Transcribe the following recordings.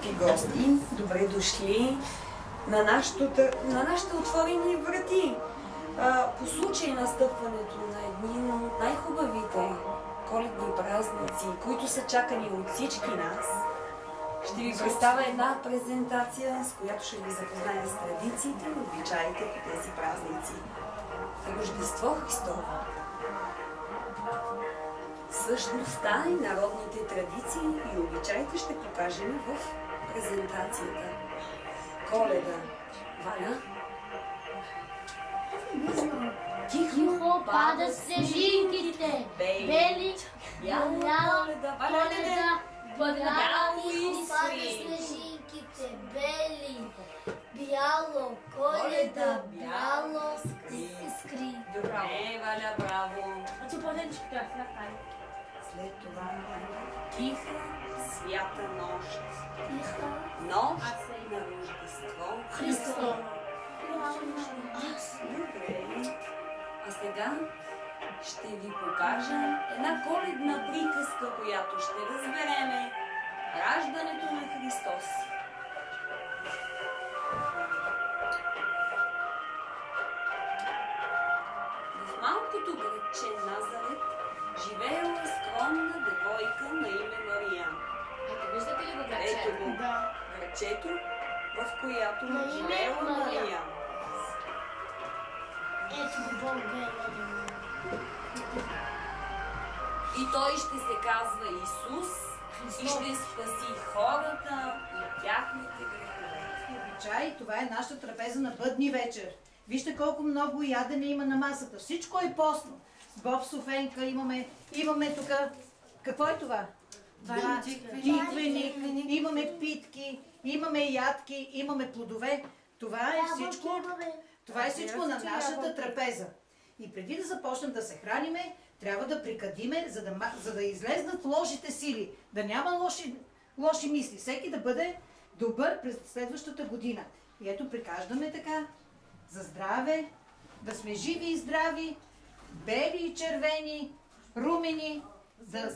скъпи гости, добре дошли на нашите отворени врати. По случай настъпването на един от най-хубавите коледни празници, които са чакани от всички нас, ще ви представя една презентация, с която ще ви запозная с традициите и обичаите по тези празници. Рождество Христово. Същността и народните традиции и обичаите ще покажем в презентацията. Коледа. Валя? Тихо падат снежинките, бели, бяла Коледа, бяло искри. Снежинките, бели, бяло Коледа, бяло искри. Добре, Валя, браво. След това тиха, свята нощ. Нощ на Рождество Христо. Добре. А сега ще ви покажа една коледна приказка, която ще разбереме раждането на Христос. В малкото градче Назарет живеела скромна девойка на име Мариян. Ето, виждате ли го градче? Ето го, градчето, в която живеела Мариян. Ето го Бога. И той ще се казва Исус и ще спаси хората от тяхните грехове. Обичай, това е нашата трапеза на бъдни вечер. Вижте колко много ядене има на масата. Всичко е постно. С боб суфенка имаме тук. Какво е това? Тиквеник, имаме питки, имаме ядки, имаме плодове. Това е всичко. Това е всичко на нашата трапеза. И преди да започнем да се храниме, трябва да прикадиме, за да излезнат лошите сили, да няма лоши мисли. Всеки да бъде добър през следващата година. И ето прикаждаме така, за здраве, да сме живи и здрави, бели и червени, румени,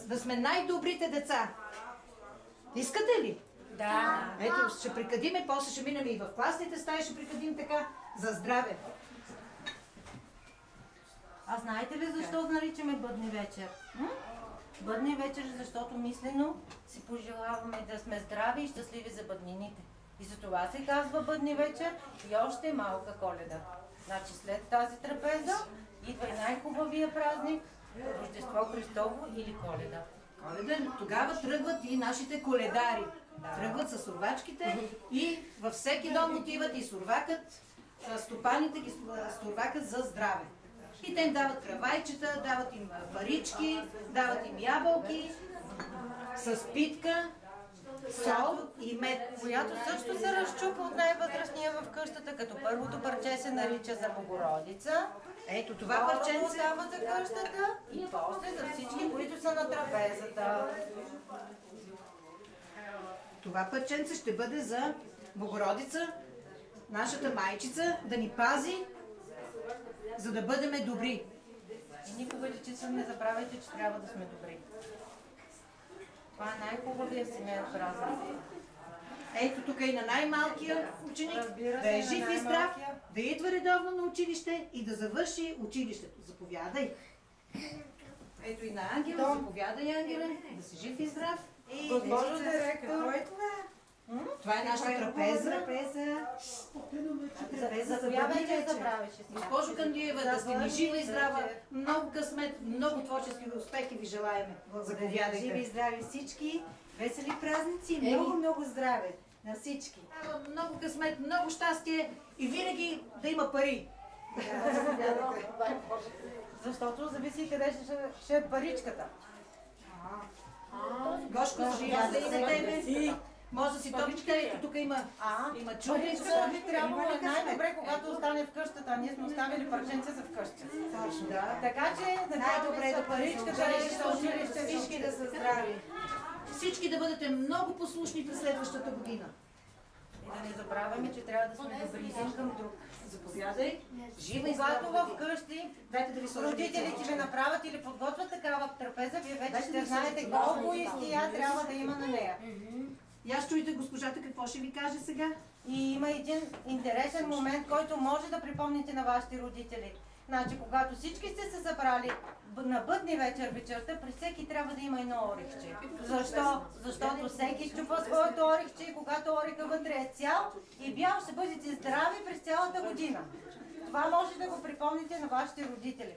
да сме най-добрите деца. Искате ли? Да. Ето, ще прикадиме, после ще минем и в класните стаи, ще прикадим така, за здраве. А знаете ли защо наричаме бъдни вечер? Бъдни вечер, защото мислено си пожелаваме да сме здрави и щастливи за бъднините. И за това се казва бъдни вечер и още малка Коледа. Значи след тази трапеза идва и най-хубавия празник – Рождество Христово или Коледа. Коледа, тогава тръгват и нашите коледари. Тръгват с сурвачките и във всеки дом отиват и сурвакът, стопаните ги сурвакат за здраве. И те им дават кравайчета, дават им парички, дават им ябълки с питка, сол и мед. Която също се разчупва от най-възрастния в къщата, като първото парче се нарича за Богородица. Ето това парченце дава за къщата и после за всички, които са на трапезата. Това парченце ще бъде за Богородица, нашата майчица, да ни пази, за да бъдем добри. И никога, дечица, не забравяйте, че трябва да сме добри. Това е най-хубавия семейен празник. Ето тук и на най-малкия ученик, да е жив и здрав, да идва редовно на училище и да завърши училището. Заповядай. Ето и на Ангела, заповядай, Ангеле, да си жив и здрав. Госпожо директор, какво е това? Това е нашата трапеза. Заповядайте, забравяйте си. Госпожо Кандиева, да сте ни жива и здрава, много късмет, много творчески успехи ви желаеме. Заповядайте. Живи и здрави всички, весели празници, много здраве на всички. Много късмет, много щастие и винаги да има пари. Защото зависи къде ще е паричката. Гошко, заповядай за тебе. Може да си топчете, ето тук има чудица. Би трябвало най-добре, когато остане в къщата, а ние сме оставили парченце за вкъщи. Точно, да. Така че Най-добре да паричката и ще училище, всички да са здрави. Всички да бъдете много послушни през следващата година. И да не забравяме, че трябва да сме добри един към друг. Заповядай. Жива и Когато здрава. в къщи Дайте да ви сложим родителите ви направят или подготвят такава трапеза, вие вече ще знаете колко истия трябва да има на нея. И аз чуйте госпожата какво ще ви каже сега. И има един интересен момент, който може да припомните на вашите родители. Значи, когато всички сте се събрали на бъдни вечер вечерта, при всеки трябва да има едно орехче. Защо? Защото всеки щупва своето орехче и когато ореха вътре е цял и бял, ще бъдете здрави през цялата година. Това може да го припомните на вашите родители.